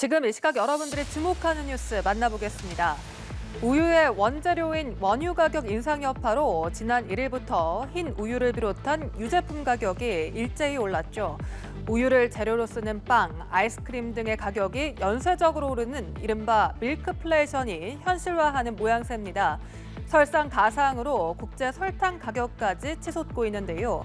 지금 이 시각 여러분들이 주목하는 뉴스 만나보겠습니다. 우유의 원재료인 원유 가격 인상 여파로 지난 1일부터 흰 우유를 비롯한 유제품 가격이 일제히 올랐죠. 우유를 재료로 쓰는 빵, 아이스크림 등의 가격이 연쇄적으로 오르는 이른바 밀크플레이션이 현실화하는 모양새입니다. 설상가상으로 국제 설탕 가격까지 치솟고 있는데요.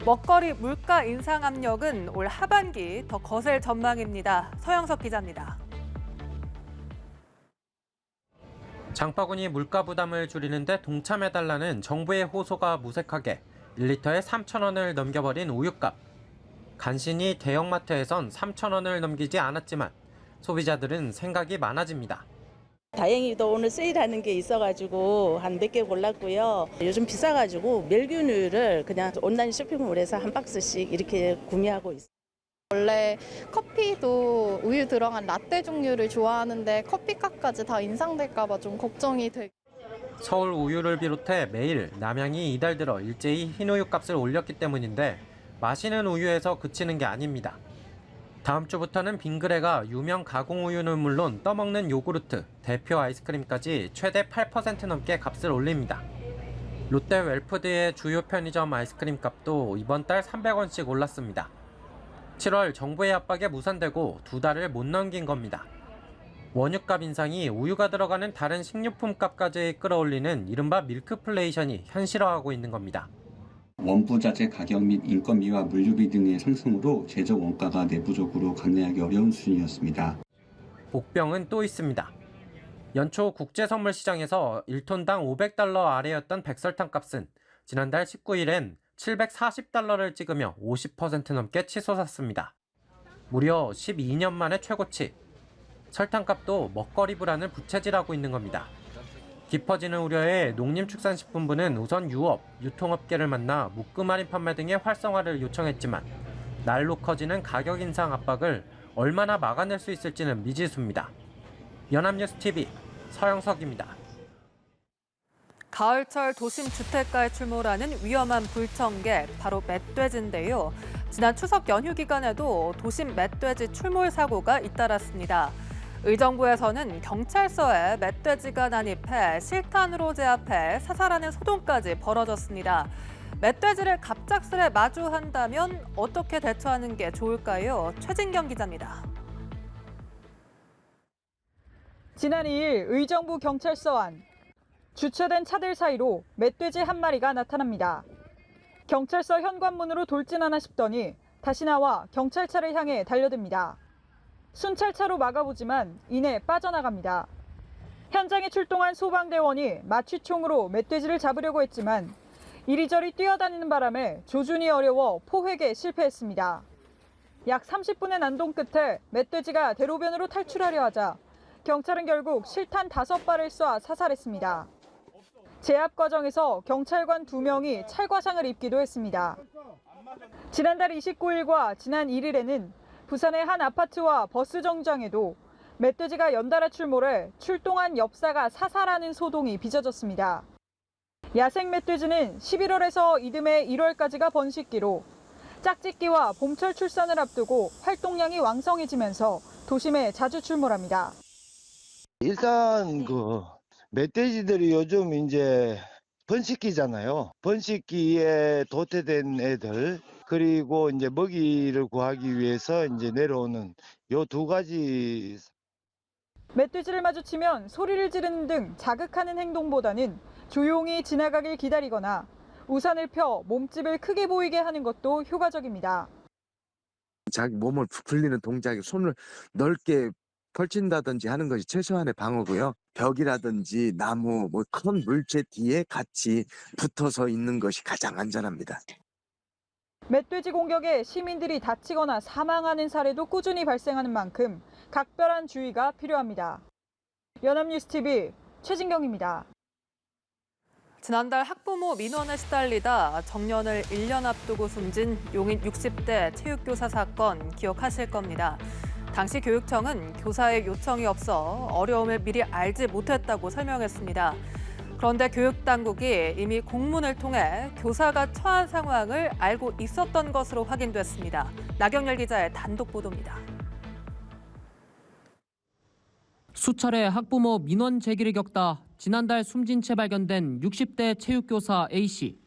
먹거리 물가 인상 압력은 올 하반기 더 거셀 전망입니다. 서영석 기자입니다. 장바구니 물가 부담을 줄이는 데 동참해달라는 정부의 호소가 무색하게 1리터에 3,000원을 넘겨버린 우유값. 간신히 대형마트에선 3,000원을 넘기지 않았지만 소비자들은 생각이 많아집니다. 다행히도 오늘 세일하는 게 있어가지고 한 몇 개 골랐고요. 요즘 비싸가지고 멸균유를 그냥 온라인 쇼핑몰에서 한 박스씩 이렇게 구매하고 있어요. 원래 커피도 우유 들어간 라떼 종류를 좋아하는데 커피값까지 다 인상될까 봐 좀 걱정이 돼. 서울 우유를 비롯해 매일 남양이 이달 들어 일제히 흰우유 값을 올렸기 때문인데 마시는 우유에서 그치는 게 아닙니다. 다음 주부터는 빙그레가 유명 가공우유는 물론 떠먹는 요구르트, 대표 아이스크림까지 최대 8% 넘게 값을 올립니다. 롯데 웰푸드의 주요 편의점 아이스크림 값도 이번 달 300원씩 올랐습니다. 7월 정부의 압박에 무산되고 2달을 못 넘긴 겁니다. 원유값 인상이 우유가 들어가는 다른 식료품 값까지 끌어올리는 이른바 밀크플레이션이 현실화하고 있는 겁니다. 원부자재 가격 및 인건비와 물류비 등의 상승으로 제조 원가가 내부적으로 감내하기 어려운 수준이었습니다. 복병은 또 있습니다. 연초 국제선물시장에서 1톤당 500달러 아래였던 백설탕 값은 지난달 19일엔 740달러를 찍으며 50% 넘게 치솟았습니다. 무려 12년 만의 최고치. 설탕값도 먹거리 불안을 부채질하고 있는 겁니다. 깊어지는 우려에 농림축산식품부는 우선 유업, 유통업계를 만나 묶음 할인 판매 등의 활성화를 요청했지만 날로 커지는 가격 인상 압박을 얼마나 막아낼 수 있을지는 미지수입니다. 연합뉴스TV 서영석입니다. 가을철 도심 주택가에 출몰하는 위험한 불청객, 바로 멧돼지인데요. 지난 추석 연휴 기간에도 도심 멧돼지 출몰 사고가 잇따랐습니다. 의정부에서는 경찰서에 멧돼지가 난입해 실탄으로 제압해 사살하는 소동까지 벌어졌습니다. 멧돼지를 갑작스레 마주한다면 어떻게 대처하는 게 좋을까요? 최진경 기자입니다. 지난 2일 의정부 경찰서 안 주차된 차들 사이로 멧돼지 한 마리가 나타납니다. 경찰서 현관문으로 돌진하나 싶더니 다시 나와 경찰차를 향해 달려듭니다. 순찰차로 막아보지만 이내 빠져나갑니다. 현장에 출동한 소방대원이 마취총으로 멧돼지를 잡으려고 했지만 이리저리 뛰어다니는 바람에 조준이 어려워 포획에 실패했습니다. 약 30분의 난동 끝에 멧돼지가 대로변으로 탈출하려 하자 경찰은 결국 실탄 5발을 쏴 사살했습니다. 제압 과정에서 경찰관 2명이 찰과상을 입기도 했습니다. 지난달 29일과 지난 1일에는 부산의 한 아파트와 버스 정류장에도 멧돼지가 연달아 출몰해 출동한 엽사가 사살하는 소동이 빚어졌습니다. 야생 멧돼지는 11월에서 이듬해 1월까지가 번식기로 짝짓기와 봄철 출산을 앞두고 활동량이 왕성해지면서 도심에 자주 출몰합니다. 일단 멧돼지들이 요즘 이제 번식기잖아요. 번식기에 도태된 애들 그리고 이제 먹이를 구하기 위해서 이제 내려오는 요 2가지. 멧돼지를 마주치면 소리를 지르는 등 자극하는 행동보다는 조용히 지나가길 기다리거나 우산을 펴 몸집을 크게 보이게 하는 것도 효과적입니다. 자기 몸을 굴리는 동작에 손을 넓게 펼친다든지 하는 것이 최소한의 방어고요. 벽이라든지 나무, 큰 물체 뒤에 같이 붙어서 있는 것이 가장 안전합니다. 멧돼지 공격에 시민들이 다치거나 사망하는 사례도 꾸준히 발생하는 만큼 각별한 주의가 필요합니다. 연합뉴스TV 최진경입니다. 지난달 학부모 민원에 시달리다 정년을 1년 앞두고 숨진 용인 60대 체육교사 사건 기억하실 겁니다. 당시 교육청은 교사의 요청이 없어 어려움을 미리 알지 못했다고 설명했습니다. 그런데 교육당국이 이미 공문을 통해 교사가 처한 상황을 알고 있었던 것으로 확인됐습니다. 나경열 기자의 단독 보도입니다. 수차례 학부모 민원 제기를 겪다 지난달 숨진 채 발견된 60대 체육교사 A씨.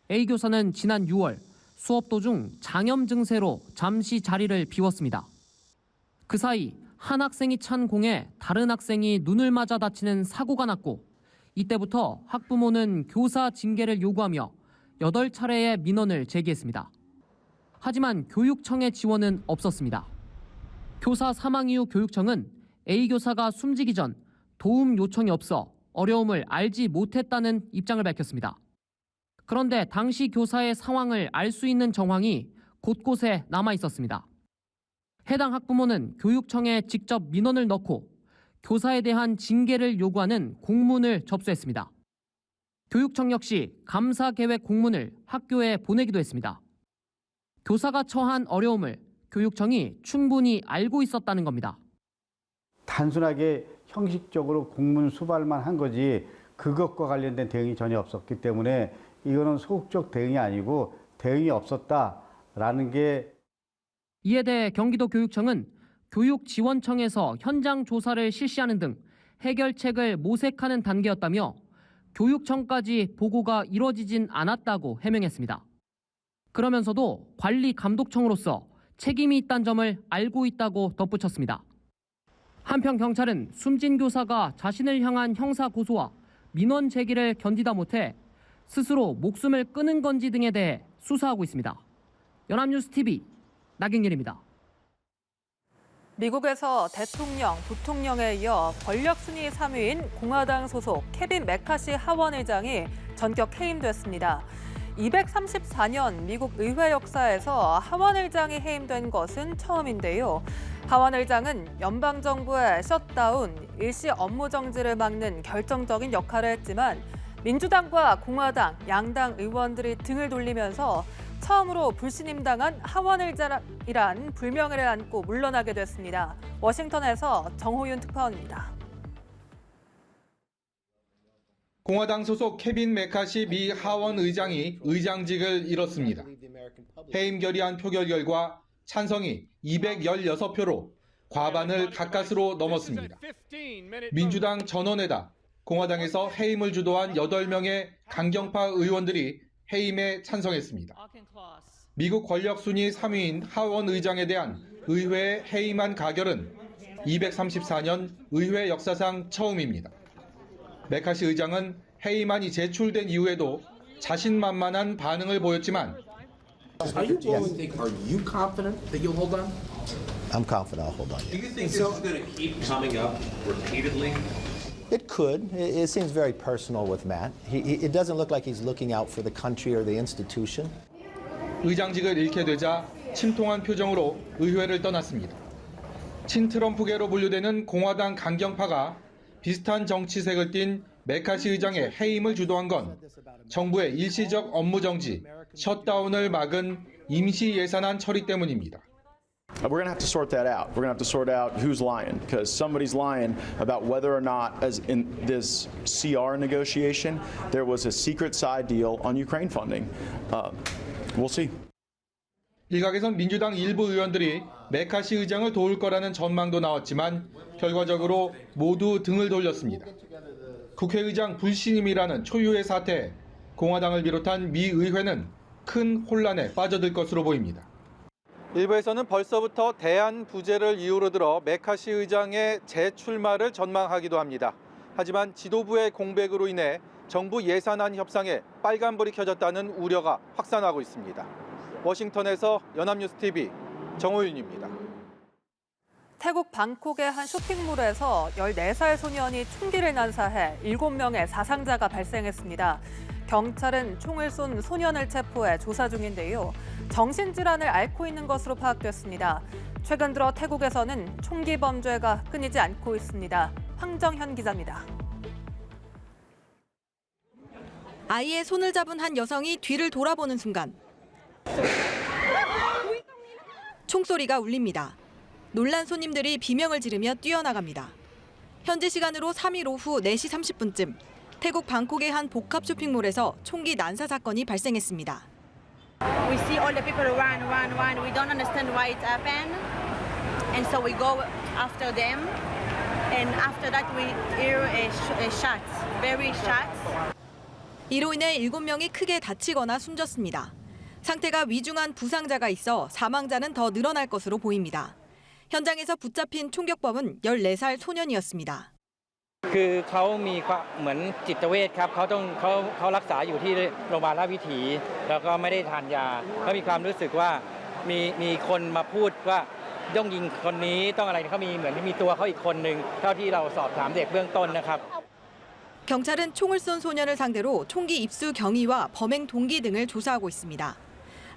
A 교사는 지난 6월 수업 도중 장염 증세로 잠시 자리를 비웠습니다. 그 사이 한 학생이 찬 공에 다른 학생이 눈을 맞아 다치는 사고가 났고 이때부터 학부모는 교사 징계를 요구하며 8차례의 민원을 제기했습니다. 하지만 교육청의 지원은 없었습니다. 교사 사망 이후 교육청은 A 교사가 숨지기 전 도움 요청이 없어 어려움을 알지 못했다는 입장을 밝혔습니다. 그런데 당시 교사의 상황을 알 수 있는 정황이 곳곳에 남아 있었습니다. 해당 학부모는 교육청에 직접 민원을 넣고 교사에 대한 징계를 요구하는 공문을 접수했습니다. 교육청 역시 감사 계획 공문을 학교에 보내기도 했습니다. 교사가 처한 어려움을 교육청이 충분히 알고 있었다는 겁니다. 단순하게 형식적으로 공문 수발만 한 거지 그것과 관련된 대응이 전혀 없었기 때문에 이거는 소극적 대응이 아니고 대응이 없었다라는 게. 이에 대해 경기도 교육청은 교육지원청에서 현장 조사를 실시하는 등 해결책을 모색하는 단계였다며 교육청까지 보고가 이뤄지진 않았다고 해명했습니다. 그러면서도 관리감독청으로서 책임이 있다는 점을 알고 있다고 덧붙였습니다. 한편 경찰은 숨진 교사가 자신을 향한 형사 고소와 민원 제기를 견디다 못해 스스로 목숨을 끊은 건지 등에 대해 수사하고 있습니다. 연합뉴스 TV 나경길입니다. 미국에서 대통령, 부통령에 이어 권력순위 3위인 공화당 소속 케빈 메카시 하원 의장이 전격 해임됐습니다. 234년 미국 의회 역사에서 하원 의장이 해임된 것은 처음인데요. 하원 의장은 연방정부의 셧다운, 일시 업무 정지를 막는 결정적인 역할을 했지만 민주당과 공화당, 양당 의원들이 등을 돌리면서 처음으로 불신임당한 하원 의장이란 불명예를 안고 물러나게 됐습니다. 워싱턴에서 정호윤 특파원입니다. 공화당 소속 케빈 메카시 미 하원 의장이 의장직을 잃었습니다. 해임 결의안 표결 결과 찬성이 216표로 과반을 가까스로 넘었습니다. 민주당 전원에다 공화당에서 해임을 주도한 8명의 강경파 의원들이 해임에 찬성했습니다. 미국 권력 순위 3위인 하원 의장에 대한 의회의 해임안 가결은 234년 의회 역사상 처음입니다. 메카시 의장은 해임안이 제출된 이후에도 자신만만한 반응을 보였지만 Are you confident that you'll hold on? I'm confident I'll hold on. Do you think this is going to keep coming up repeatedly? It could. It seems very personal with Matt. It doesn't look like he's looking out for the country or the institution. 의장직을 잃게 되자 침통한 표정으로 의회를 떠났습니다. 친트럼프계로 분류되는 공화당 강경파가 비슷한 정치색을 띤 메카시 의장의 해임을 주도한 건 정부의 일시적 업무 정지, 셧다운을 막은 임시 예산안 처리 때문입니다. We're going to have to sort that out. We're going to have to sort out who's lying, because somebody's lying about whether or not, as in this CR negotiation, there was a secret side deal on Ukraine funding. We'll see. 일각에선 민주당 일부 의원들이 메카시 의장을 도울 거라는 전망도 나왔지만 결과적으로 모두 등을 돌렸습니다. 국회의장 불신임이라는 초유의 사태에 공화당을 비롯한 미 의회는 큰 혼란에 빠져들 것으로 보입니다. 일부에서는 벌써부터 대안 부재를 이유로 들어 메카시 의장의 재출마를 전망하기도 합니다. 하지만 지도부의 공백으로 인해 정부 예산안 협상에 빨간불이 켜졌다는 우려가 확산하고 있습니다. 워싱턴에서 연합뉴스TV 정호윤입니다. 태국 방콕의 한 쇼핑몰에서 14살 소년이 총기를 난사해 7명의 사상자가 발생했습니다. 경찰은 총을 쏜 소년을 체포해 조사 중인데요. 정신질환을 앓고 있는 것으로 파악됐습니다. 최근 들어 태국에서는 총기 범죄가 끊이지 않고 있습니다. 황정현 기자입니다. 아이의 손을 잡은 한 여성이 뒤를 돌아보는 순간 총소리가 울립니다. 놀란 손님들이 비명을 지르며 뛰어나갑니다. 현지 시간으로 3일 오후 4시 30분쯤 태국 방콕의 한 복합 쇼핑몰에서 총기 난사 사건이 발생했습니다. We see all the people run. We don't understand why it happened, and so we go after them. and after that we hear a shot, very shots. 이로 인해 7명이 크게 다치거나 숨졌습니다. 상태가 위중한 부상자가 있어 사망자는 더 늘어날 것으로 보입니다. 현장에서 붙잡힌 총격범은 14살 소년이었습니다. คือเขามีความเหมือนจิตเวชครับเขารักษาอยู่ที่โรงพยาบาลราชวิถีแล้วก็ไม่ได้ทานยาเขามีความรู้สึกว่ามีคนมาพูดว่าต้องยิงคนนี้ต้องอะไรเขามีเหมือนมีตัวเขาอีกคนนึงเท่าที่เราสอบถามเด็กเบื้องต้นนะครับ 경찰은 총을 쏜 소년을 상대로 총기 입수 경위와 범행 동기 등을 조사하고 있습니다.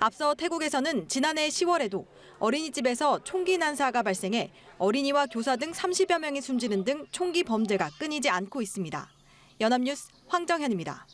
앞서 태국에서는 지난해 10월에도 어린이집에서 총기 난사가 발생해 어린이와 교사 등 30여 명이 숨지는 등 총기 범죄가 끊이지 않고 있습니다. 연합뉴스 황정현입니다.